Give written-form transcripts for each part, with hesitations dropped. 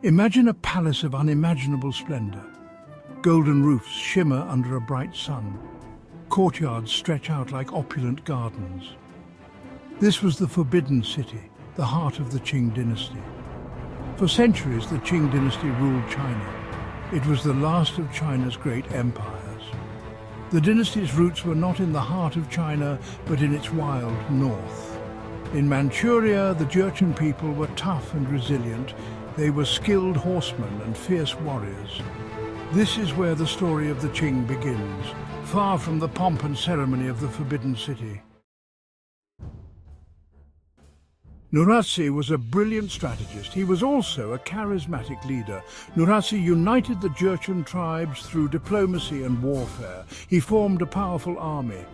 Imagine a palace of unimaginable splendor. Golden roofs shimmer under a bright sun. Courtyards stretch out like opulent gardens. This was the Forbidden City, the heart of the Qing Dynasty. For centuries, the Qing Dynasty ruled China. It was the last of China's great empires. The dynasty's roots were not in the heart of China, but in its wild north. In Manchuria, the Jurchen people were tough and resilient. They were skilled horsemen and fierce warriors. This is where the story of the Qing begins, far from the pomp and ceremony of the Forbidden City. Nurhaci was a brilliant strategist. He was also a charismatic leader. Nurhaci united the Jurchen tribes through diplomacy and warfare. He formed a powerful army.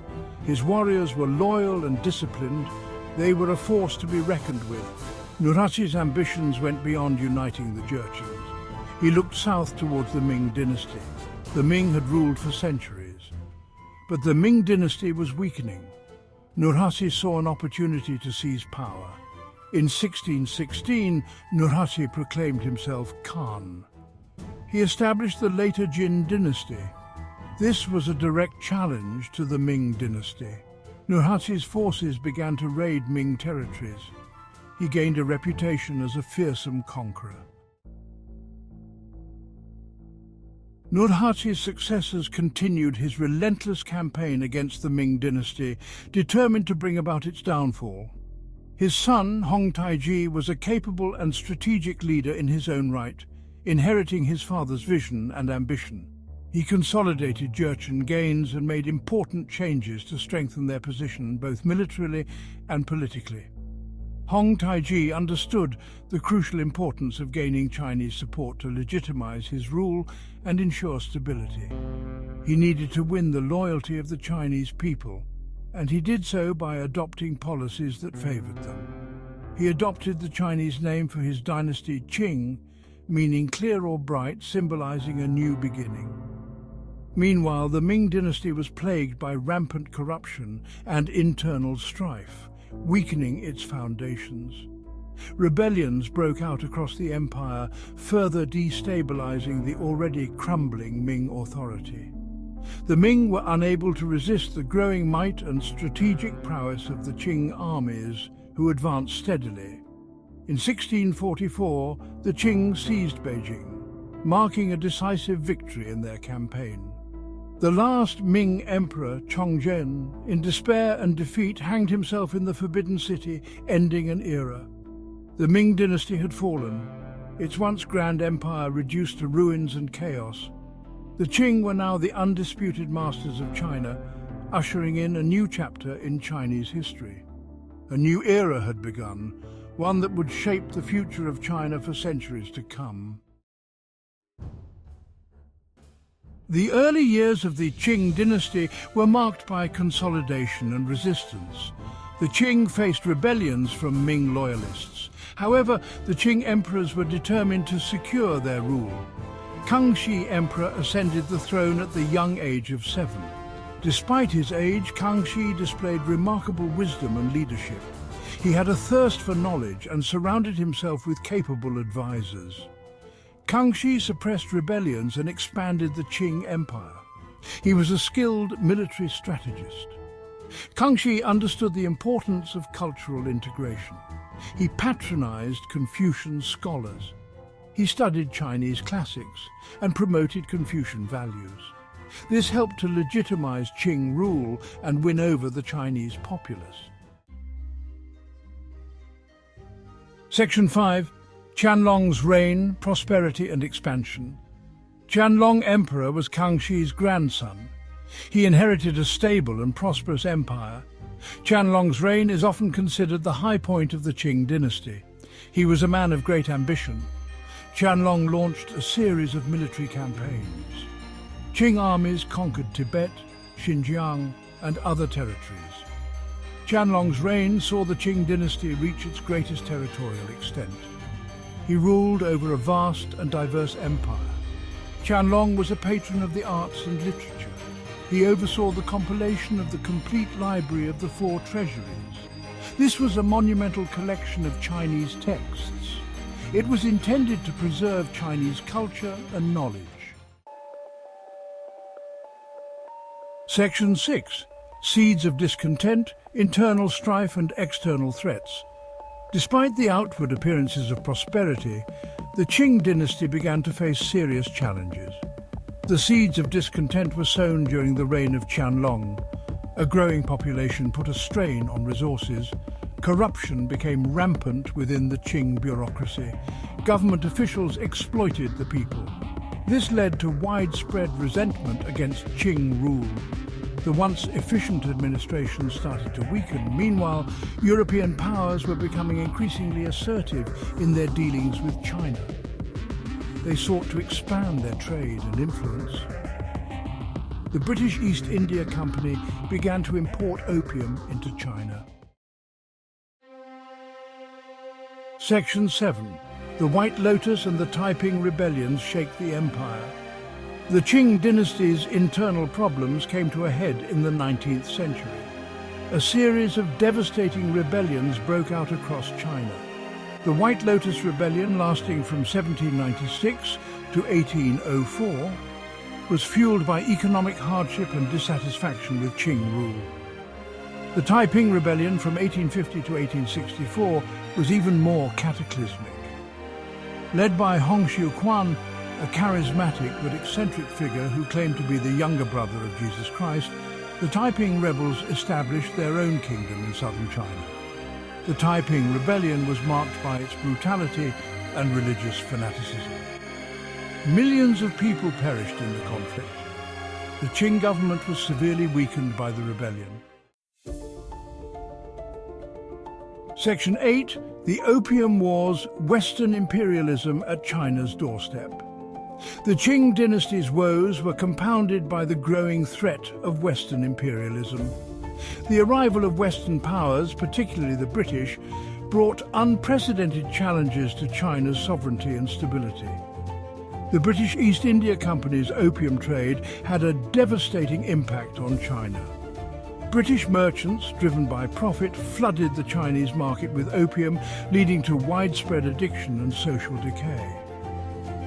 His warriors were loyal and disciplined. They were a force to be reckoned with. Nurhaci's ambitions went beyond uniting the Jurchens. He looked south towards the Ming dynasty. The Ming had ruled for centuries. But the Ming dynasty was weakening. Nurhaci saw an opportunity to seize power. In 1616, Nurhaci proclaimed himself Khan. He established the later Qing dynasty. This was a direct challenge to the Ming dynasty. Nurhaci's forces began to raid Ming territories. He gained a reputation as a fearsome conqueror. Nurhaci's successors continued his relentless campaign against the Ming dynasty, determined to bring about its downfall. His son, Hong Taiji, was a capable and strategic leader in his own right, inheriting his father's vision and ambition. He consolidated Jurchen gains and made important changes to strengthen their position both militarily and politically. Hong Taiji understood the crucial importance of gaining Chinese support to legitimize his rule and ensure stability. He needed to win the loyalty of the Chinese people, and he did so by adopting policies that favored them. He adopted the Chinese name for his dynasty, Qing, meaning clear or bright, symbolizing a new beginning. Meanwhile, the Ming dynasty was plagued by rampant corruption and internal strife, weakening its foundations. Rebellions broke out across the empire, further destabilizing the already crumbling Ming authority. The Ming were unable to resist the growing might and strategic prowess of the Qing armies, who advanced steadily. In 1644, the Qing seized Beijing, marking a decisive victory in their campaign. The last Ming emperor, Chongzhen, in despair and defeat, hanged himself in the Forbidden City, ending an era. The Ming dynasty had fallen, its once grand empire reduced to ruins and chaos. The Qing were now the undisputed masters of China, ushering in a new chapter in Chinese history. A new era had begun, one that would shape the future of China for centuries to come. The early years of the Qing dynasty were marked by consolidation and resistance. The Qing faced rebellions from Ming loyalists. However, the Qing emperors were determined to secure their rule. Kangxi Emperor ascended the throne at the young age of 7. Despite his age, Kangxi displayed remarkable wisdom and leadership. He had a thirst for knowledge and surrounded himself with capable advisors. Kangxi suppressed rebellions and expanded the Qing Empire. He was a skilled military strategist. Kangxi understood the importance of cultural integration. He patronized Confucian scholars. He studied Chinese classics and promoted Confucian values. This helped to legitimize Qing rule and win over the Chinese populace. Section 5. Qianlong's reign, prosperity and expansion. Qianlong Emperor was Kangxi's grandson. He inherited a stable and prosperous empire. Qianlong's reign is often considered the high point of the Qing dynasty. He was a man of great ambition. Qianlong launched a series of military campaigns. Qing armies conquered Tibet, Xinjiang, and other territories. Qianlong's reign saw the Qing dynasty reach its greatest territorial extent. He ruled over a vast and diverse empire. Qianlong was a patron of the arts and literature. He oversaw the compilation of the complete library of the 4 treasuries. This was a monumental collection of Chinese texts. It was intended to preserve Chinese culture and knowledge. Section 6. Seeds of discontent, internal strife and external threats. Despite the outward appearances of prosperity, the Qing dynasty began to face serious challenges. The seeds of discontent were sown during the reign of Qianlong. A growing population put a strain on resources. Corruption became rampant within the Qing bureaucracy. Government officials exploited the people. This led to widespread resentment against Qing rule. The once efficient administration started to weaken. Meanwhile, European powers were becoming increasingly assertive in their dealings with China. They sought to expand their trade and influence. The British East India Company began to import opium into China. Section 7. The White Lotus and the Taiping rebellions shake the empire. The Qing dynasty's internal problems came to a head in the 19th century. A series of devastating rebellions broke out across China. The White Lotus Rebellion, lasting from 1796 to 1804, was fueled by economic hardship and dissatisfaction with Qing rule. The Taiping Rebellion from 1850 to 1864 was even more cataclysmic. Led by Hong Xiuquan, a charismatic but eccentric figure who claimed to be the younger brother of Jesus Christ, the Taiping rebels established their own kingdom in southern China. The Taiping Rebellion was marked by its brutality and religious fanaticism. Millions of people perished in the conflict. The Qing government was severely weakened by the rebellion. Section 8. The Opium Wars, Western imperialism at China's doorstep. The Qing dynasty's woes were compounded by the growing threat of Western imperialism. The arrival of Western powers, particularly the British, brought unprecedented challenges to China's sovereignty and stability. The British East India Company's opium trade had a devastating impact on China. British merchants, driven by profit, flooded the Chinese market with opium, leading to widespread addiction and social decay.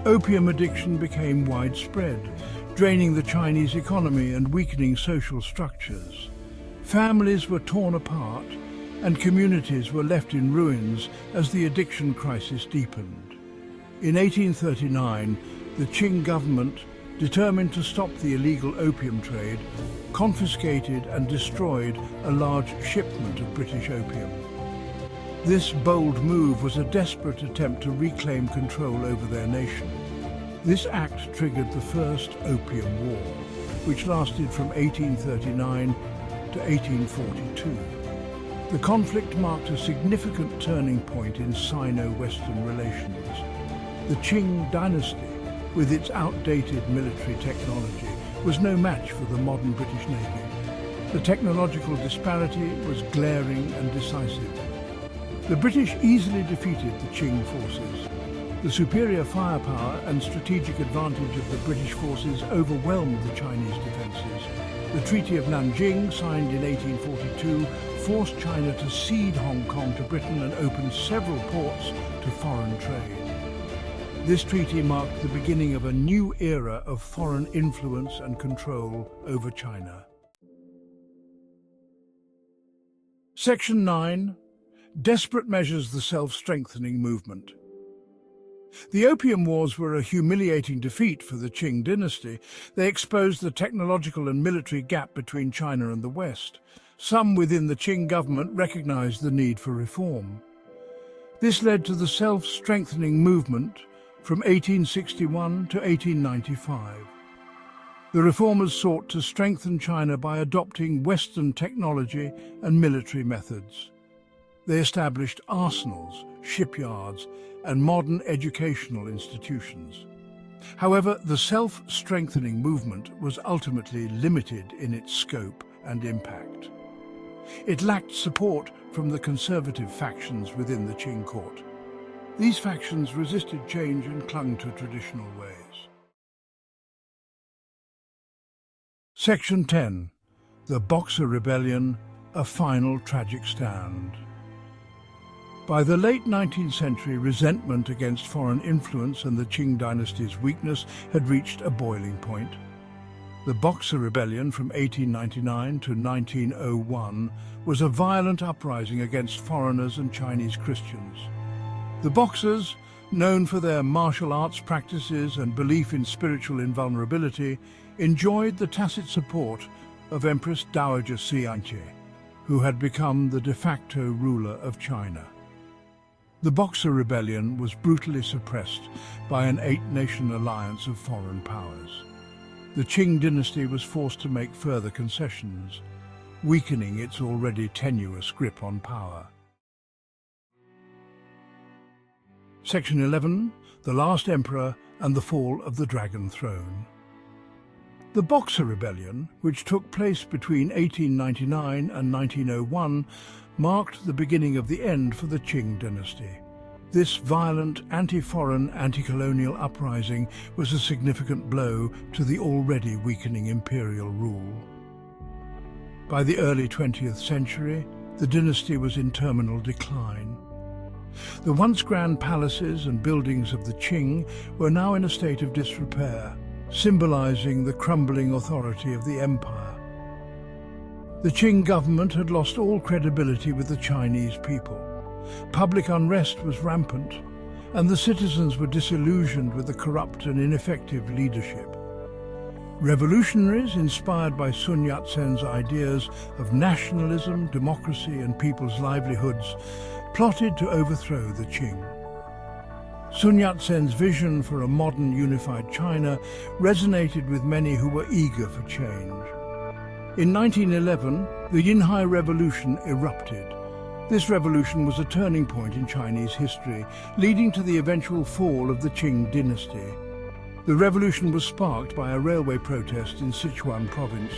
Opium addiction became widespread, draining the Chinese economy and weakening social structures. Families were torn apart, and communities were left in ruins as the addiction crisis deepened. In 1839, the Qing government, determined to stop the illegal opium trade, confiscated and destroyed a large shipment of British opium. This bold move was a desperate attempt to reclaim control over their nation. This act triggered the First Opium War, which lasted from 1839 to 1842. The conflict marked a significant turning point in Sino-Western relations. The Qing Dynasty, with its outdated military technology, was no match for the modern British Navy. The technological disparity was glaring and decisive. The British easily defeated the Qing forces. The superior firepower and strategic advantage of the British forces overwhelmed the Chinese defences. The Treaty of Nanjing, signed in 1842, forced China to cede Hong Kong to Britain and opened several ports to foreign trade. This treaty marked the beginning of a new era of foreign influence and control over China. Section 9. Desperate measures the self-strengthening movement. The Opium Wars were a humiliating defeat for the Qing dynasty. They exposed the technological and military gap between China and the West. Some within the Qing government recognized the need for reform. This led to the self-strengthening movement from 1861 to 1895. The reformers sought to strengthen China by adopting Western technology and military methods. They established arsenals, shipyards, and modern educational institutions. However, the self-strengthening movement was ultimately limited in its scope and impact. It lacked support from the conservative factions within the Qing court. These factions resisted change and clung to traditional ways. Section 10. The Boxer Rebellion, a final tragic stand. By the late 19th century, resentment against foreign influence and the Qing Dynasty's weakness had reached a boiling point. The Boxer Rebellion from 1899 to 1901 was a violent uprising against foreigners and Chinese Christians. The Boxers, known for their martial arts practices and belief in spiritual invulnerability, enjoyed the tacit support of Empress Dowager Xianqi, who had become the de facto ruler of China. The Boxer Rebellion was brutally suppressed by an eight-nation alliance of foreign powers. The Qing dynasty was forced to make further concessions, weakening its already tenuous grip on power. Section 11. The Last Emperor and the Fall of the Dragon Throne. The Boxer Rebellion, which took place between 1899 and 1901, marked the beginning of the end for the Qing dynasty. This violent, anti-foreign, anti-colonial uprising was a significant blow to the already weakening imperial rule. By the early 20th century, the dynasty was in terminal decline. The once grand palaces and buildings of the Qing were now in a state of disrepair, symbolizing the crumbling authority of the empire. The Qing government had lost all credibility with the Chinese people. Public unrest was rampant, and the citizens were disillusioned with the corrupt and ineffective leadership. Revolutionaries, inspired by Sun Yat-sen's ideas of nationalism, democracy, and people's livelihoods, plotted to overthrow the Qing. Sun Yat-sen's vision for a modern, unified China resonated with many who were eager for change. In 1911, the Yinhai Revolution erupted. This revolution was a turning point in Chinese history, leading to the eventual fall of the Qing dynasty. The revolution was sparked by a railway protest in Sichuan province.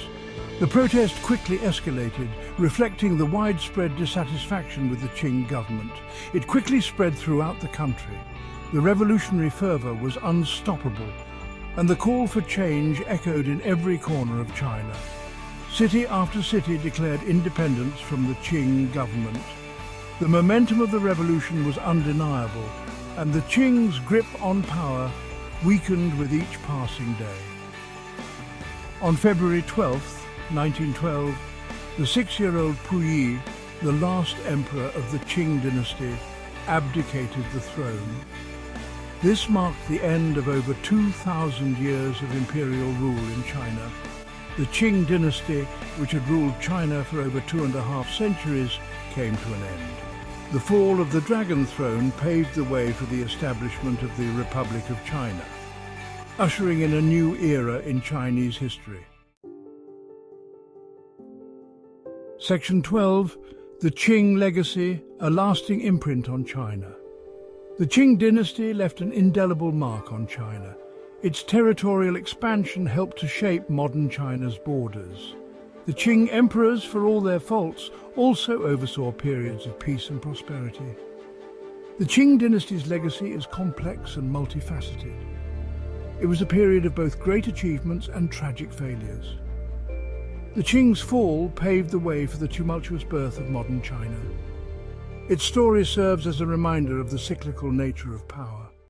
The protest quickly escalated, reflecting the widespread dissatisfaction with the Qing government. It quickly spread throughout the country. The revolutionary fervor was unstoppable, and the call for change echoed in every corner of China. City after city declared independence from the Qing government. The momentum of the revolution was undeniable, and the Qing's grip on power weakened with each passing day. On February 12, 1912, the 6-year-old Puyi, the last emperor of the Qing dynasty, abdicated the throne. This marked the end of over 2,000 years of imperial rule in China. The Qing dynasty, which had ruled China for over 2.5 centuries, came to an end. The fall of the Dragon Throne paved the way for the establishment of the Republic of China, ushering in a new era in Chinese history. Section 12. The Qing Legacy, a lasting imprint on China. The Qing dynasty left an indelible mark on China. Its territorial expansion helped to shape modern China's borders. The Qing emperors, for all their faults, also oversaw periods of peace and prosperity. The Qing dynasty's legacy is complex and multifaceted. It was a period of both great achievements and tragic failures. The Qing's fall paved the way for the tumultuous birth of modern China. Its story serves as a reminder of the cyclical nature of power.